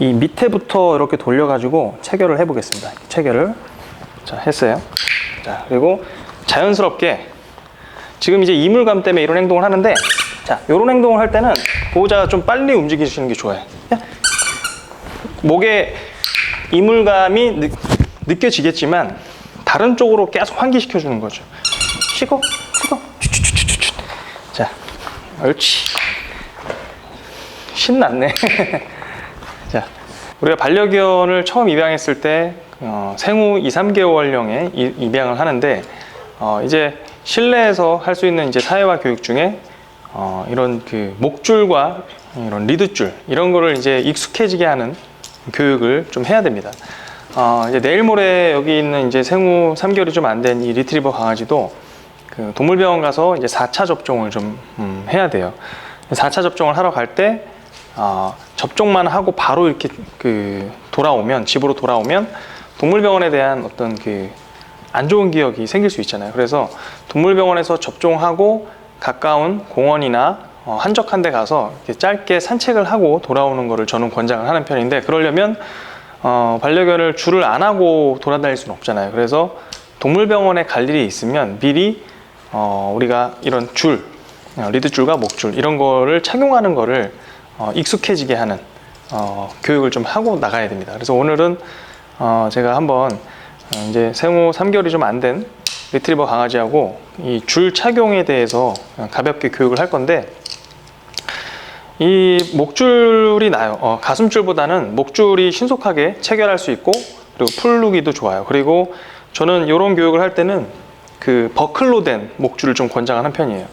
이 밑에부터 이렇게 돌려가지고 체결을 해보겠습니다. 체결을. 자, 했어요. 자, 그리고 자연스럽게 지금 이제 이물감 때문에 이런 행동을 하는데, 자, 이런 행동을 할 때는 보호자가 좀 빨리 움직이시는 게 좋아요. 목에 이물감이 느껴지겠지만 다른 쪽으로 계속 환기시켜 주는 거죠. 쉬고, 쉬고, 추추추추추. 자, 옳지. 신났네. 자, 우리가 반려견을 처음 입양했을 때 생후 2, 3개월령에 입양을 하는데, 이제 실내에서 할 수 있는 이제 사회화 교육 중에 이런 그 목줄과 이런 리드줄 이런 거를 이제 익숙해지게 하는 교육을 좀 해야 됩니다. 이제 내일 모레 여기 있는 이제 생후 3개월이 좀 안 된 이 리트리버 강아지도 그 동물병원 가서 이제 4차 접종을 좀 해야 돼요. 4차 접종을 하러 갈 때 접종만 하고 바로 이렇게 돌아오면, 집으로 돌아오면 동물병원에 대한 어떤 안 좋은 기억이 생길 수 있잖아요. 그래서 동물병원에서 접종하고 가까운 공원이나 한적한 데 가서 이렇게 짧게 산책을 하고 돌아오는 거를 저는 권장을 하는 편인데, 그러려면 반려견을 줄을 안 하고 돌아다닐 수는 없잖아요. 그래서 동물병원에 갈 일이 있으면 미리 우리가 이런 줄, 리드줄과 목줄 이런 거를 착용하는 거를 익숙해지게 하는 교육을 좀 하고 나가야 됩니다. 그래서 오늘은 제가 한번 이제 생후 3개월이 좀 안 된 리트리버 강아지하고 이 줄 착용에 대해서 가볍게 교육을 할 건데, 이 목줄이 나요. 가슴줄보다는 목줄이 신속하게 체결할 수 있고, 그리고 풀르기도 좋아요. 그리고 저는 이런 교육을 할 때는 그 버클로 된 목줄을 좀 권장하는 편이에요.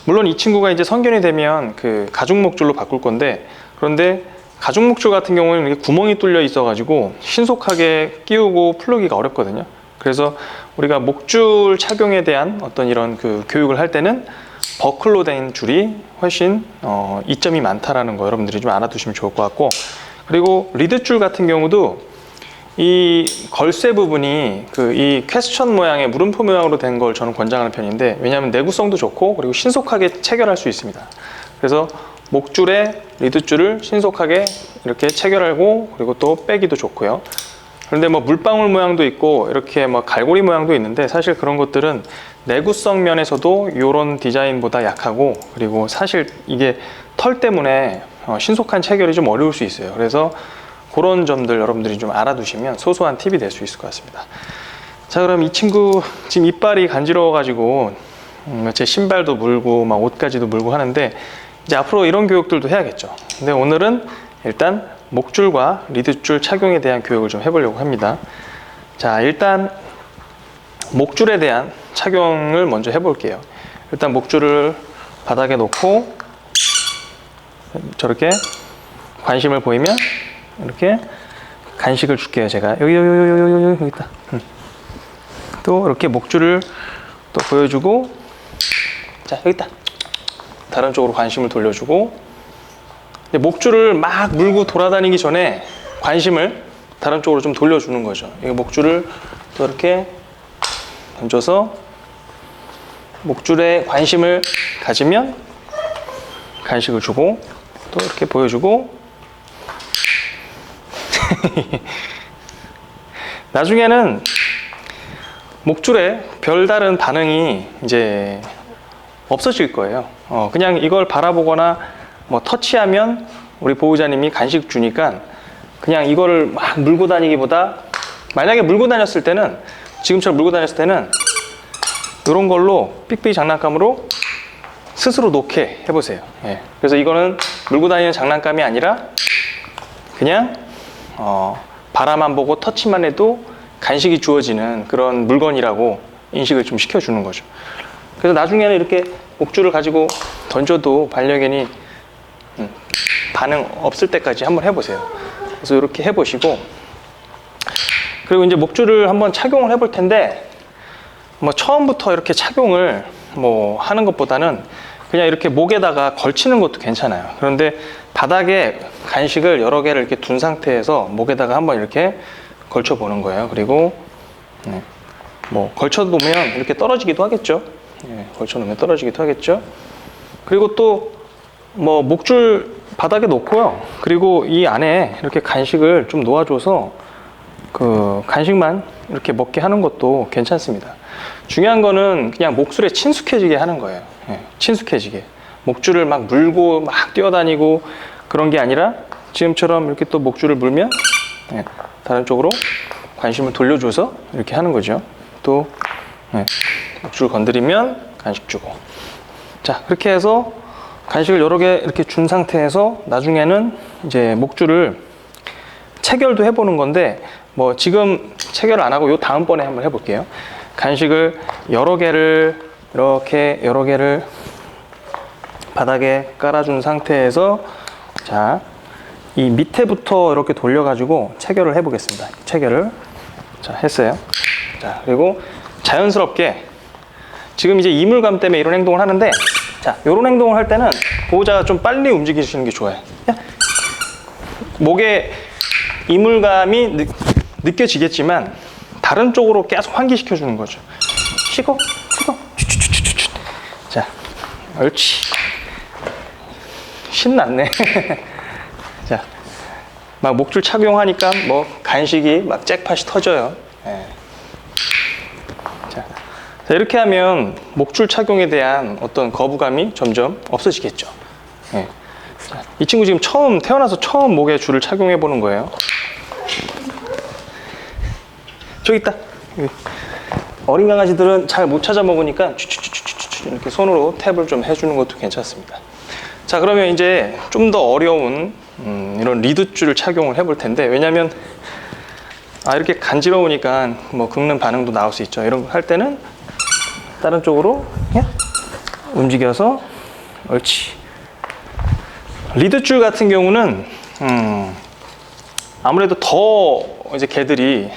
물론 이 친구가 이제 성견이 되면 그 가죽 목줄로 바꿀 건데, 그런데 가죽 목줄 같은 경우는 이렇게 구멍이 뚫려 있어 가지고 신속하게 끼우고 풀르기가 어렵거든요. 그래서 우리가 목줄 착용에 대한 어떤 이런 그 교육을 할 때는 버클로 된 줄이 훨씬 이점이 많다라는 거 여러분들이 좀 알아두시면 좋을 것 같고, 그리고 리드줄 같은 경우도 이 걸쇠 부분이 이 퀘스천 모양의 물음표 모양으로 된 걸 저는 권장하는 편인데, 왜냐하면 내구성도 좋고 그리고 신속하게 체결할 수 있습니다. 그래서 목줄에 리드줄을 신속하게 이렇게 체결하고, 그리고 또 빼기도 좋고요. 그런데 뭐 물방울 모양도 있고 이렇게 뭐 갈고리 모양도 있는데, 사실 그런 것들은 내구성 면에서도 이런 디자인보다 약하고, 그리고 사실 이게 털 때문에 신속한 체결이 좀 어려울 수 있어요. 그래서 그런 점들 여러분들이 좀 알아두시면 소소한 팁이 될 수 있을 것 같습니다. 자, 그럼 이 친구 지금 이빨이 간지러워 가지고 제 신발도 물고 막 옷까지도 물고 하는데, 이제 앞으로 이런 교육들도 해야겠죠. 근데 오늘은 일단 목줄과 리드줄 착용에 대한 교육을 좀 해보려고 합니다. 자, 일단 목줄에 대한 착용을 먼저 해볼게요. 일단 목줄을 바닥에 놓고 저렇게 관심을 보이면 이렇게 간식을 줄게요. 제가 여기 있다. 또 이렇게 목줄을 또 보여주고, 자, 여기 있다. 다른 쪽으로 관심을 돌려주고, 목줄을 막 물고 돌아다니기 전에 관심을 다른 쪽으로 좀 돌려주는 거죠. 이 목줄을 또 이렇게 던져서 목줄에 관심을 가지면 간식을 주고, 또 이렇게 보여주고 나중에는 목줄에 별다른 반응이 이제 없어질 거예요. 그냥 이걸 바라보거나 뭐 터치하면 우리 보호자님이 간식 주니까 그냥 이거를 막 물고 다니기보다, 만약에 물고 다녔을 때는, 지금처럼 물고 다녔을 때는 이런 걸로 삑삑이 장난감으로 스스로 놓게 해보세요. 예. 그래서 이거는 물고 다니는 장난감이 아니라 그냥 바라만 보고 터치만 해도 간식이 주어지는 그런 물건이라고 인식을 좀 시켜주는 거죠. 그래서 나중에는 이렇게 목줄을 가지고 던져도 반려견이 반응 없을 때까지 한번 해보세요. 그래서 이렇게 해보시고, 그리고 이제 목줄을 한번 착용을 해볼 텐데, 뭐 처음부터 이렇게 착용을 뭐 하는 것보다는 그냥 이렇게 목에다가 걸치는 것도 괜찮아요. 그런데 바닥에 간식을 여러 개를 이렇게 둔 상태에서 목에다가 한번 이렇게 걸쳐 보는 거예요. 그리고 뭐 걸쳐 놓으면 이렇게 떨어지기도 하겠죠. 걸쳐 놓으면 떨어지기도 하겠죠. 그리고 또 뭐 목줄 바닥에 놓고요. 그리고 이 안에 이렇게 간식을 좀 놓아줘서 그 간식만 이렇게 먹게 하는 것도 괜찮습니다. 중요한 거는 그냥 목줄에 친숙해지게 하는 거예요. 예, 친숙해지게. 목줄을 막 물고 막 뛰어다니고 그런 게 아니라 지금처럼 이렇게 또 목줄을 물면 예, 다른 쪽으로 관심을 돌려줘서 이렇게 하는 거죠. 또 예, 목줄 건드리면 간식 주고. 자, 그렇게 해서 간식을 여러 개 이렇게 준 상태에서 나중에는 이제 목줄을 체결도 해보는 건데 뭐 지금 체결 안 하고 요 다음번에 한번 해볼게요. 간식을 여러 개를 이렇게 여러 개를 바닥에 깔아준 상태에서 자, 이 밑에부터 이렇게 돌려가지고 체결을 해보겠습니다. 체결을 자 했어요. 자, 그리고 자연스럽게 지금 이제 이물감 때문에 이런 행동을 하는데 자, 이런 행동을 할 때는 보호자가 좀 빨리 움직이시는 게 좋아요. 목에 이물감이 느껴지겠지만 다른 쪽으로 계속 환기시켜 주는 거죠. 쉬고 쉬고 자, 옳지. 신났네. 자, 막 목줄 착용하니까 뭐 간식이 막 잭팟이 터져요. 예. 자, 이렇게 하면 목줄 착용에 대한 어떤 거부감이 점점 없어지겠죠. 예. 자, 이 친구 지금 태어나서 처음 목에 줄을 착용해 보는 거예요. 저기 있다. 어린 강아지들은 잘 못 찾아 먹으니까 이렇게 손으로 탭을 좀 해주는 것도 괜찮습니다. 자, 그러면 이제 좀 더 어려운 이런 리드줄을 착용을 해볼 텐데, 왜냐면 이렇게 간지러우니까 뭐 긁는 반응도 나올 수 있죠. 이런 거 할 때는 다른 쪽으로 움직여서 옳지. 리드줄 같은 경우는 아무래도 더 이제 개들이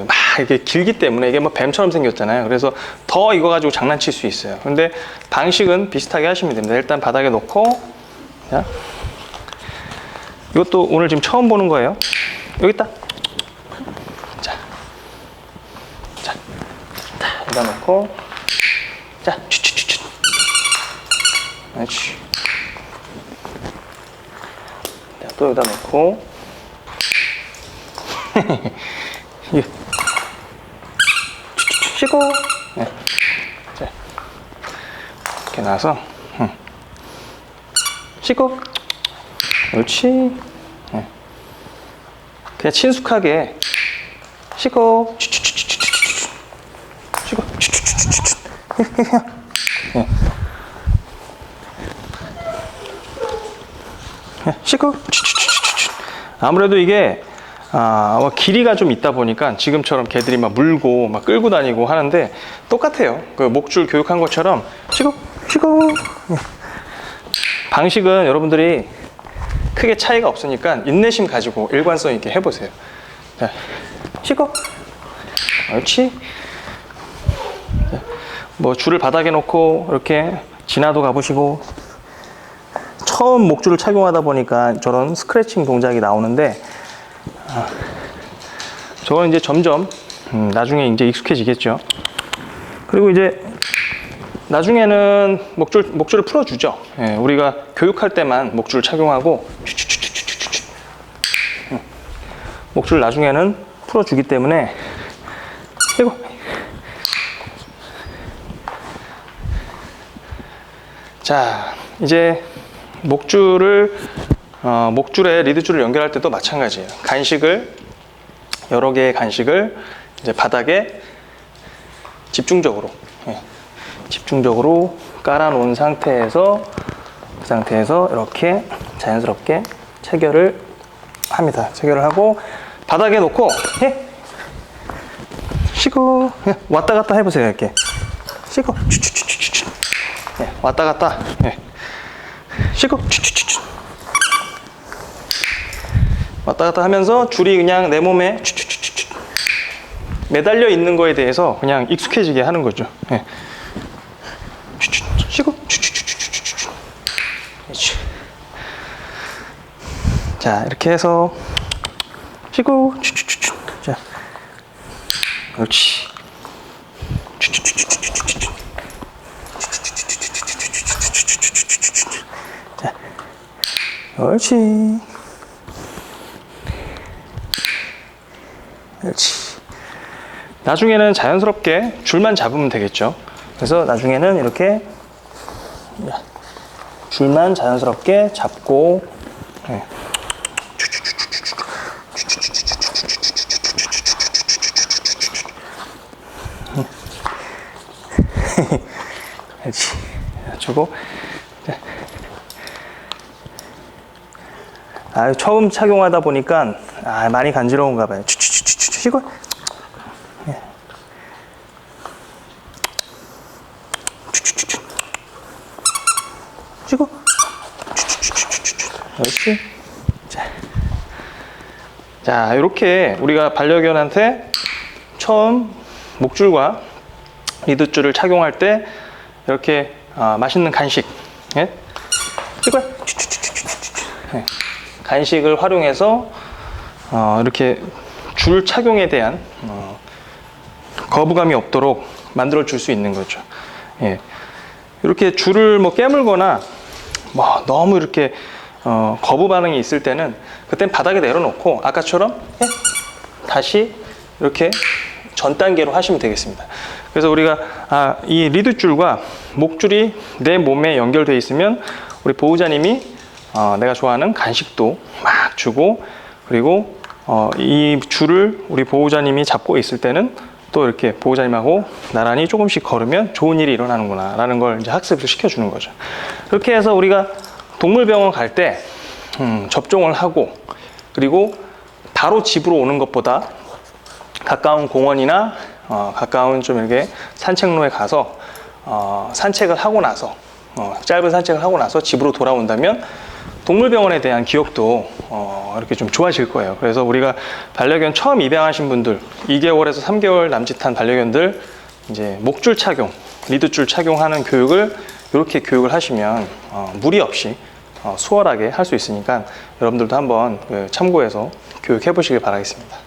막 이게 길기 때문에 이게 뭐 뱀처럼 생겼잖아요. 그래서 더 이거 가지고 장난칠 수 있어요. 근데 방식은 비슷하게 하시면 됩니다. 일단 바닥에 놓고, 자, 이것도 오늘 지금 처음 보는 거예요. 여기 있다. 자, 여기다 놓고, 자, 그렇지. 자, 또 여기다 놓고, 쉬고, 네. 자, 이렇게 놔서, 쉬고, 옳지. 네. 그냥 친숙하게 쉬고, 쉬고, 네. 쉬고, 아무래도 이게 길이가 좀 있다 보니까 지금처럼 개들이 막 물고 막 끌고 다니고 하는데 똑같아요. 그 목줄 교육한 것처럼 쉬고 방식은 여러분들이 크게 차이가 없으니까 인내심 가지고 일관성 있게 해보세요. 자, 쉬고 옳지. 뭐 줄을 바닥에 놓고 이렇게 진화도 가보시고, 처음 목줄을 착용하다 보니까 저런 스크래칭 동작이 나오는데 저건 이제 점점 나중에 이제 익숙해지겠죠. 그리고 이제 나중에는 목줄을 풀어주죠. 예, 우리가 교육할 때만 목줄을 착용하고 목줄 나중에는 풀어주기 때문에 이거 자, 이제 목줄에 리드줄을 연결할 때도 마찬가지예요. 여러 개의 간식을 이제 바닥에 집중적으로 깔아 놓은 상태에서 그 상태에서 이렇게 자연스럽게 체결을 합니다. 체결을 하고 바닥에 놓고 쉬고 왔다 갔다 해보세요. 이렇게 쉬고 왔다 갔다 쉬고 왔다 갔다 하면서 줄이 그냥 내 몸에 매달려 있는 거에 대해서 그냥 익숙해지게 하는 거죠. 쉬고 자, 이렇게 해서 쉬고 자, 그렇지. 옳지. 그렇지. 나중에는 자연스럽게 줄만 잡으면 되겠죠. 그래서 나중에는 이렇게 줄만 자연스럽게 잡고, 네. 그렇지. 주고. 처음 착용하다 보니까 많이 간지러운가 봐요. 이거. 이거. 그렇지. 자, 이렇게 우리가 반려견한테 처음 목줄과 리드줄을 착용할 때 이렇게 맛있는 간식, 예? 이거. 예. 간식을 활용해서 이렇게 줄 착용에 대한 거부감이 없도록 만들어 줄 수 있는 거죠. 예. 이렇게 줄을 뭐 깨물거나 뭐 너무 이렇게 거부 반응이 있을 때는 그땐 바닥에 내려놓고 아까처럼 다시 이렇게 전 단계로 하시면 되겠습니다. 그래서 우리가 이 리드줄과 목줄이 내 몸에 연결되어 있으면 우리 보호자님이 내가 좋아하는 간식도 막 주고, 그리고 이 줄을 우리 보호자님이 잡고 있을 때는 또 이렇게 보호자님하고 나란히 조금씩 걸으면 좋은 일이 일어나는구나 라는 걸 이제 학습을 시켜주는 거죠. 그렇게 해서 우리가 동물병원 갈 때 접종을 하고, 그리고 바로 집으로 오는 것보다 가까운 공원이나 가까운 좀 이렇게 산책로에 가서 산책을 하고 나서 짧은 산책을 하고 나서 집으로 돌아온다면 동물병원에 대한 기억도 이렇게 좀 좋아질 거예요. 그래서 우리가 반려견 처음 입양하신 분들, 2개월에서 3개월 남짓한 반려견들 이제 목줄 착용, 리드줄 착용하는 교육을 이렇게 교육을 하시면 무리 없이 수월하게 할 수 있으니까 여러분들도 한번 참고해서 교육해 보시길 바라겠습니다.